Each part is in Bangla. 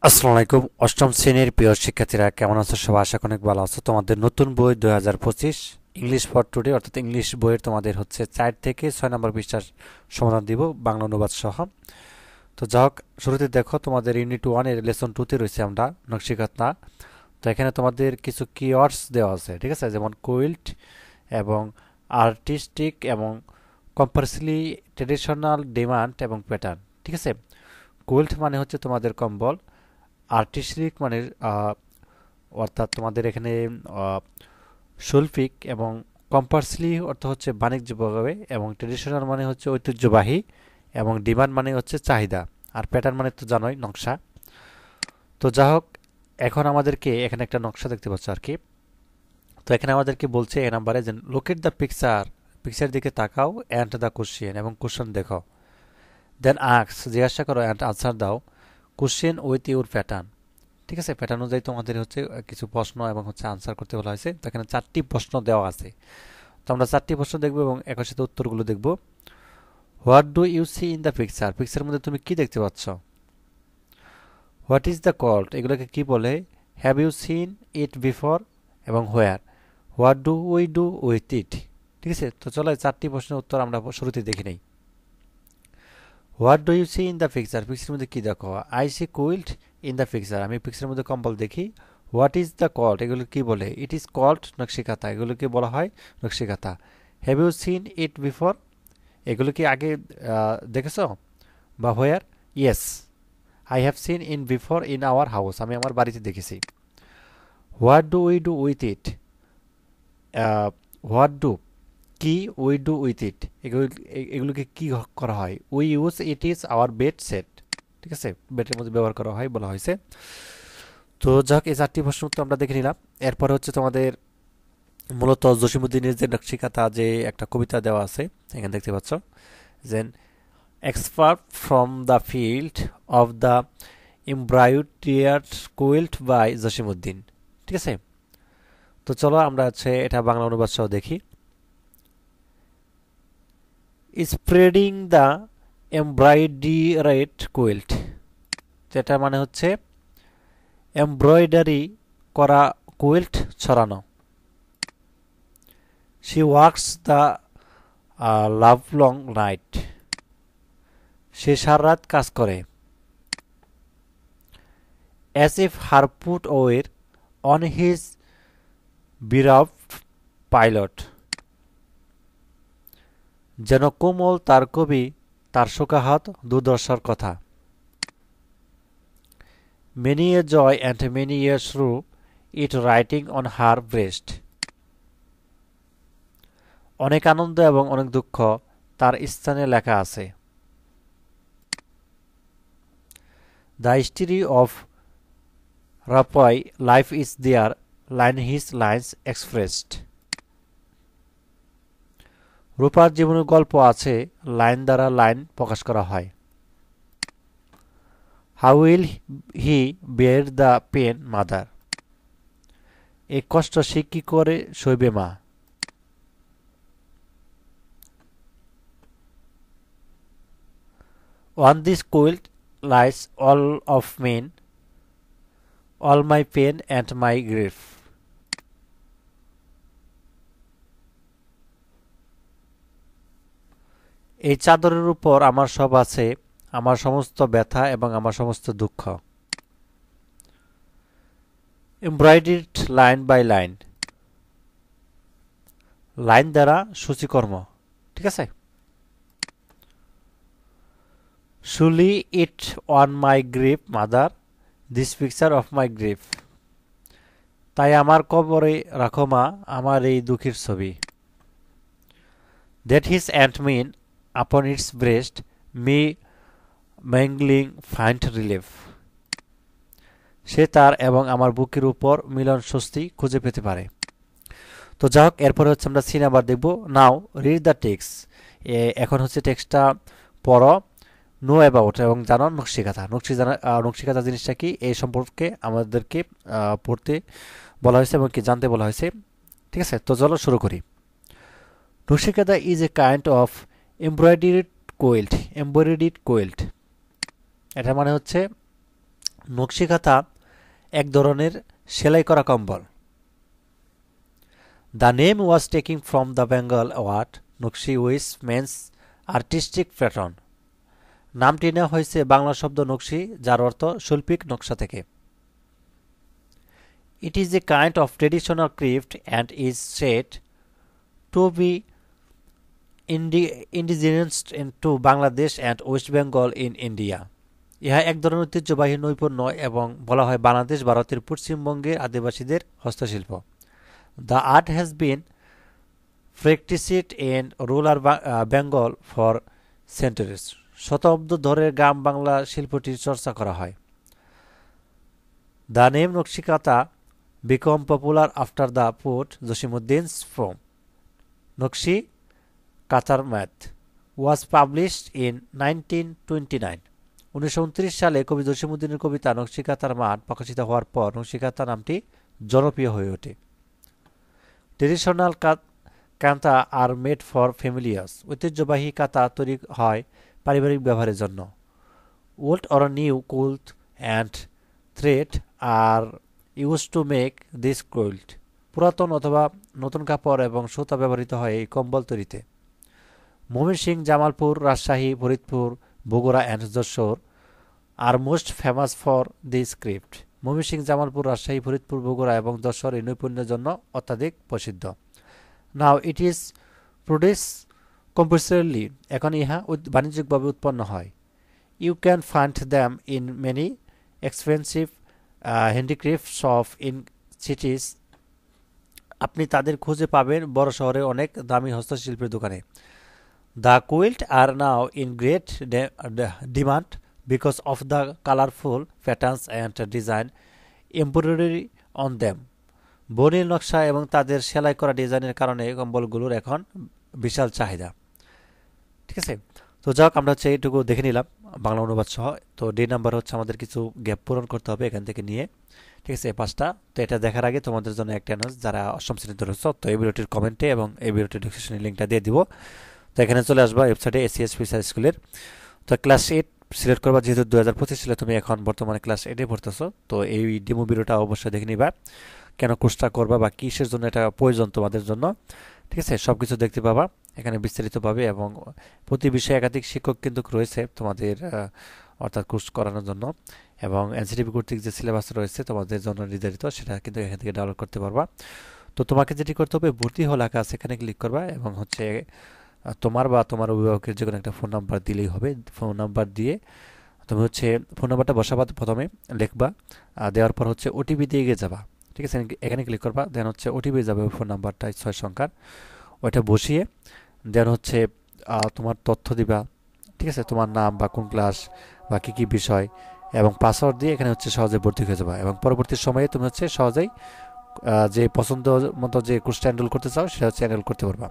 আসসালামু আলাইকুম অষ্টম শ্রেণীর প্রিয় শিক্ষার্থীরা কেমন আছো সবাই আশা করি অনেক ভালো আছো তোমাদের নতুন বই 2025 ইংলিশ ফর টুডে অর্থাৎ ইংলিশ বইয়ের তোমাদের হচ্ছে 4 থেকে 6 নম্বর পৃষ্ঠার সমাধান দিব বাংলা অনুবাদ সহ। তো যাই হোক, শুরুতে দেখো তোমাদের ইউনিট 1 এর লেসন 2 তে রয়েছে আমরা নকশিকাতা। তো এখানে তোমাদের কিছু কিওয়ার্ডস দেওয়া আছে, ঠিক আছে, যেমন কুইল্ট এবং আর্টিস্টিক এবং কম্পালসরি ট্রেডিশনাল ডিমান্ড এবং প্যাটার্ন। ঠিক আছে, কুইল্ট মানে হচ্ছে তোমাদের কম্বল, আর্টিস্টিক মানে অর্থাৎ তোমাদের এখানে শৈল্পিক, এবং কম্পালসরি অর্থ হচ্ছে বাণিজ্যিকভাবে, এবং ট্রেডিশনাল মানে হচ্ছে ঐতিহ্যবাহী, এবং ডিমান্ড মানে হচ্ছে চাহিদা, আর প্যাটার্ন মানে তো জানোই নকশা। তো যা হোক, এখন আমাদেরকে এখানে একটা নকশা দেখতে পাচ্ছ আর কি। তো এখানে আমাদেরকে বলছে এ নাম্বারে যে look at the picture, picture দিকে তাকাও অ্যান্ড দ্য কোশ্চেন, এবং কোশ্চেন দেখো, দেন আক্স জিজ্ঞাসা করো অ্যান্ড আনসার দাও কোশ্চেন উইথ ইউর প্যাটার্ন। ঠিক আছে, প্যাটার্ন অনুযায়ী তোমাদের হচ্ছে কিছু প্রশ্ন এবং হচ্ছে আনসার করতে বলা হয়েছে। তো এখানে 4টি প্রশ্ন দেওয়া আছে, তো আমরা 4টি প্রশ্ন দেখব এবং একই সাথে উত্তরগুলো দেখব। What do you see in the picture, পিকচারের মধ্যে তুমি কি দেখতে পাচ্ছ? হোয়াট ইজ দ্য কল্ড, এগুলোকে কি বলে? Have you seen it before, এবং where. What do we do with it. ঠিক আছে, তো চলো 4টি প্রশ্নের উত্তর আমরা শুরুতে দেখে নেই। What do you see in the picture, পিকচারের মধ্যে কি দেখো? I see quilt in the picture, আমি পিকচারের মধ্যে কম্বল দেখি। হোয়াট ইজ দ্য কল্ড, এগুলো কি বলে? ইট ইজ কল্ড নকশিকাতা, এগুলোকে বলা হয় নকশিকাতা। Have you seen it before, এগুলো কি আগে দেখেছো? বা where? Yes, I have seen in before in our house, আমি আমার বাড়িতে দেখেছি। What do we do with it, what do কি, উই ডু উইথ ইট, এগুলোকে কি করা হয়? We use it is our bed set. ঠিক আছে, বেডের মধ্যে ব্যবহার করা হয় বলা হয়েছে। তো যাক, এই 4টি প্রশ্ন উত্তর আমরা দেখে নিলাম। এরপরে হচ্ছে তোমাদের মূলত জসিমুদ্দিনের যে নকশিকাতা যে একটা কবিতা দেওয়া আছে, এখানে দেখতে পাচ্ছ যে expert from the field of the embroidered quilt by Jasimuddin. ঠিক আছে, তো চলো আমরা হচ্ছে এটা বাংলা অনুবাদ সহ দেখি। স্প্রেডিং দ্য এমব্রয়ডারিড কুইল্ট, যেটা মানে হচ্ছে এমব্রয়ডারি করা কুইল্ট ছড়ানো। She works the live long night, সে সারা রাত কাজ করে। As if her put were on his bereaved pilot, যেন কোমল তার কবি তার শোকাহত দুর্দশার কথা। Many a joy and many a through it writing on her breast, অনেক আনন্দ এবং অনেক দুঃখ তার স্থানে লেখা আছে। The history of Rupai life is there line his lines expressed, রূপার জীবনের গল্প আছে, লাইন দ্বারা লাইন প্রকাশ করা হয়। How will he bear the pain mother, এই কষ্ট সে কি করে সইবে মা। On this quilt lies all of mine, all my pain and my grief, এই চাদরের উপর আমার সব আছে, আমার সমস্ত ব্যথা এবং আমার সমস্ত দুঃখ। Embroidered line by line, line দ্বারা সূচিকর্ম। ঠিক আছে, surely it on my grief mother, this picture of my grief, তাই আমার কবরে রাখো মা আমার এই দুঃখের ছবি। That his and mean upon its breast me mangling find relief, সে তার এবং আমার বুকের উপর মিলন স্বস্তি খুঁজে পেতে পারে। তো যাই হোক, এরপরে হচ্ছে আমরা সিন আবার দেখব। নাও রিড দ্য টেক্সট, এখন হচ্ছে টেক্সটটা পড়ো। নো অ্যাবাউট, এবং জানো নকশিকাথা, নকশিকাথা জিনিসটা কি এই সম্পর্কে আমাদেরকে পড়তে বলা হয়েছে এবং কি জানতে বলা হয়েছে। ঠিক আছে, তো চলো শুরু করি। Nakshikantha is a kind of embroidered quilt, embroidered quilt, এটা মানে হচ্ছে নকশিকাঁথা এক ধরনের সেলাই করা কম্বল। The name was taking from the Bengal word nakshi which means artistic pattern. নামটি নেওয়া হয়েছে বাংলা শব্দ নকশি যার অর্থ শৈল্পিক নকশা থেকে। It is a kind of traditional craft and is said to be indigenous to Bangladesh and West Bengal in India. ইহা এক ধরনের ঐতিহ্যবাহী নৈপুণ্য এবং বলা হয় বাংলাদেশ ভারতের পশ্চিমবঙ্গের আদিবাসীদের হস্তশিল্প। The art has been practiced in rural Bengal for centuries. শতাব্দ ধরে গ্রাম বাংলা শিল্পটির চর্চা করা হয়। The name Nakshi Kantha became popular after the poet Josimuddin's poem Naqshi Kathar Math was published in 1929. 1929 সালে কবি জসিমউদ্দিনের কবিতা নকশিকাঁথার মাঠ প্রকাশিত হওয়ার পর নকশিকাঁথা নামটি জনপ্রিয় হয়ে ওঠে। Traditional kantha are made for family use. ঐতিহ্যবাহী কাঁথা তৈরি হয় পারিবারিক ব্যবহারের জন্য। Old or new cloth and thread are use to make this quilt. পুরাতন অথবা নতুন কাপড় এবং সুতা ব্যবহৃত হয় এই কম্বল তৈরিতে। Mymensingh, Jamalpur, Rajshahi, Faridpur, Bogura and Jessore are most famous for this craft. Mymensingh, Jamalpur, Rajshahi, Faridpur, Bogura এবং যশোর এই নৈপুণ্যের জন্য অত্যাধিক প্রসিদ্ধ। Now it is produce commercially. এখন ইহা বাণিজ্যিকভাবে উৎপন্ন হয়। You can find them in many expensive handicraft shop in cities. আপনি তাদের খুঁজে পাবেন বড় শহরে অনেক দামি হস্তশিল্পের দোকানে। The quilt are now in great demand because of the colourful patterns and design embroidery on them. বর্ণিল নকশা এবং তাদের সেলাই করা ডিজাইনের কারণে কম্বলগুলোর এখন বিশাল চাহিদা। ঠিক আছে, তো যাক আমরা হচ্ছে এইটুকু দেখে নিলাম বাংলা অনুবাদ সহ। তো ডে নাম্বার হচ্ছে আমাদের কিছু গ্যাপ পূরণ করতে হবে এখান থেকে নিয়ে। ঠিক আছে, 5টা। তো এটা দেখার আগে তোমাদের জন্য একটা অ্যানাউন্স, যারা অষ্টম শ্রেণীতে রয়েছে তো এই ভিডিওটির কমেন্টে এবং এই ভিডিওটির ডিসক্রিপশনে লিঙ্কটা দিয়ে দিব। তো এখানে চলে আসবা ওয়েবসাইটে এসিএস ফিসার স্কুলের। তো ক্লাস 8 সিলেক্ট করবা, যেহেতু 2025 সালে তুমি এখন বর্তমানে ক্লাস 8-এ পড়তেছো। তো এই ডেমো ভিডিওটা অবশ্যই দেখে নিবা, কেন কোর্সটা করবা বা কিসের জন্য এটা প্রয়োজন তোমাদের জন্য। ঠিক আছে, সব কিছু দেখতে পাবা এখানে বিস্তারিতভাবে এবং প্রতি বিষয়ে একাধিক শিক্ষক কিন্তু রয়েছে তোমাদের অর্থাৎ কোর্স করানোর জন্য, এবং এনসিটিভি কর্তৃক যে সিলেবাস রয়েছে তোমাদের জন্য নির্ধারিত সেটা কিন্তু এখান থেকে ডাউনলোড করতে পারবা। তো তোমাকে যেটি করতে হবে, ভর্তি হওয়া লেখা আছে এখানে ক্লিক করবা এবং হচ্ছে তোমার বা তোমার অভিভাবকের যে কোনো একটা ফোন নাম্বার দিলেই হবে। ফোন নাম্বার দিয়ে তুমি হচ্ছে ফোন নাম্বারটা বসাবা, প্রথমে লিখবা, দেওয়ার পর হচ্ছে ওটিপি দিয়ে গিয়ে যাবা। ঠিক আছে, এখানে ক্লিক করবা, দেন হচ্ছে ওটিপি যাবে ওই ফোন নাম্বারটা 6 সংখ্যার, ওইটা বসিয়ে দেন হচ্ছে তোমার তথ্য দিবা। ঠিক আছে, তোমার নাম বা কোন ক্লাস বা কী কী বিষয় এবং পাসওয়ার্ড দিয়ে এখানে হচ্ছে সহজে ভর্তি হয়ে যাবা। এবং পরবর্তী সময়ে তুমি হচ্ছে সহজেই যে পছন্দ মতো যে কোর্সটা এনরোল করতে চাও সেটা হচ্ছে এনরোল করতে পারবা।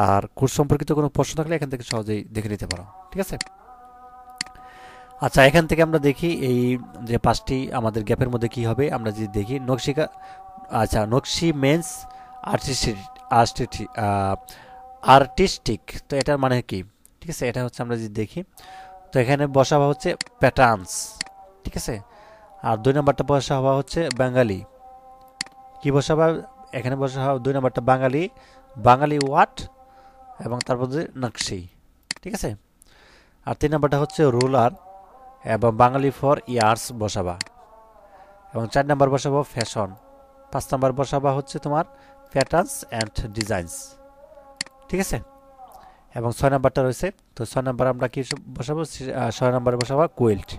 আর কোর্স সম্পর্কিত কোনো প্রশ্ন থাকলে এখান থেকে সহজেই দেখে নিতে পারো। ঠিক আছে, আচ্ছা এখান থেকে আমরা দেখি এই যে 5টি আমাদের গ্যাপের মধ্যে কি হবে। আমরা যদি দেখি নকশি মেন্স আর্টিস্টিক, তো এটার মানে কি? ঠিক আছে, এটা হচ্ছে আমরা যদি দেখি, তো এখানে বসা হওয়া হচ্ছে প্যাটার্নস। ঠিক আছে, আর 2 নম্বরটা বসা হওয়া হচ্ছে বাঙালি। কি বসাবা এখানে? বসা হওয়া 2 নম্বরটা বাঙালি ওয়াট এবং তারপর যে নকশি। ঠিক আছে, আর 3 নম্বরটা হচ্ছে রুলার এবং বাঙালি ফর ইয়ার্স বসাবা, এবং 4 নম্বর বসাবো ফ্যাশন, 5 নম্বর বসাবা হচ্ছে তোমার প্যাটার্নস অ্যান্ড ডিজাইনস। ঠিক আছে, এবং 6 নম্বরটা রয়েছে, তো 6 নম্বর আমরা কি বসাবো? 6 নম্বরে বসাবো কুইল্ট।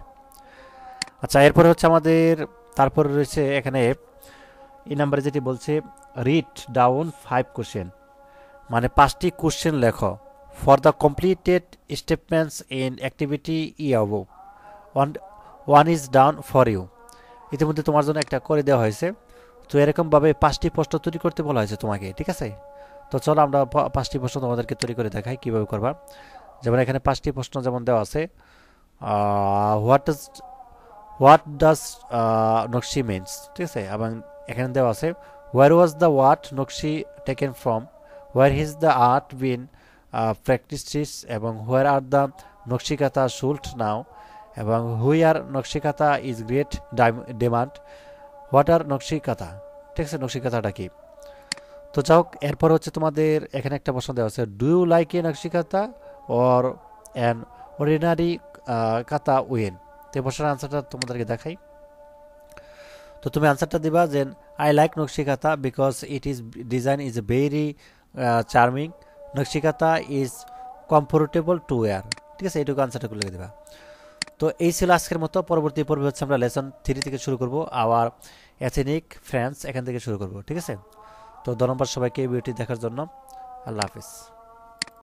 আচ্ছা এরপরে হচ্ছে আমাদের তারপরে রয়েছে এখানে এই নাম্বারে যেটি বলছে রিড ডাউন 5 কোশ্চেন, মানে 5টি কোশ্চেন লেখো for the completed statements in activity above one is done for you. ইতিমধ্যে তোমার জন্য একটা করে দেওয়া হয়েছে। তো এরকমভাবে 5টি প্রশ্ন তৈরি করতে বলা হয়েছে তোমাকে। ঠিক আছে, তো চলো আমরা 5টি প্রশ্ন তোমাদেরকে তৈরি করে দেখাই কীভাবে করবা। যেমন এখানে 5টি প্রশ্ন যেমন দেওয়া আছে, হোয়াট ডাজ নকশি মিনস। ঠিক আছে, এবং এখানে দেওয়া আছে where was the what nakshi taken from, where is the art been practice, এবং where are the nakshikantha sold now, এবং where nakshikantha is great demand, what are nakshikantha, ঠিক আছে, নকশিকাতাটা কি। তো যাই এরপর হচ্ছে তোমাদের এখানে একটা প্রশ্ন দেওয়া আছে, do you like a nakshikantha or an ordinary kantha one. তো এই প্রশ্নের আনসারটা তোমাদেরকে দেখাই। তো তুমি আনসারটা দিবা যে I like nakshikantha because it is design is very charming, nakshikantha is comfortable to wear, ঠিক আছে, এইটুকু আনসারটা লিখে দেবা। তো এই ছিল আজকের মতো। পরবর্তী পর্বে হচ্ছে আমরা লেসন 3 থেকে শুরু করব, আবার এথনিক ফ্রেন্ডস এখান থেকে শুরু করব, ঠিক আছে। তো ধন্যবাদ সবাইকে এই ভিডিওটি দেখার জন্য। আল্লাহ হাফিজ।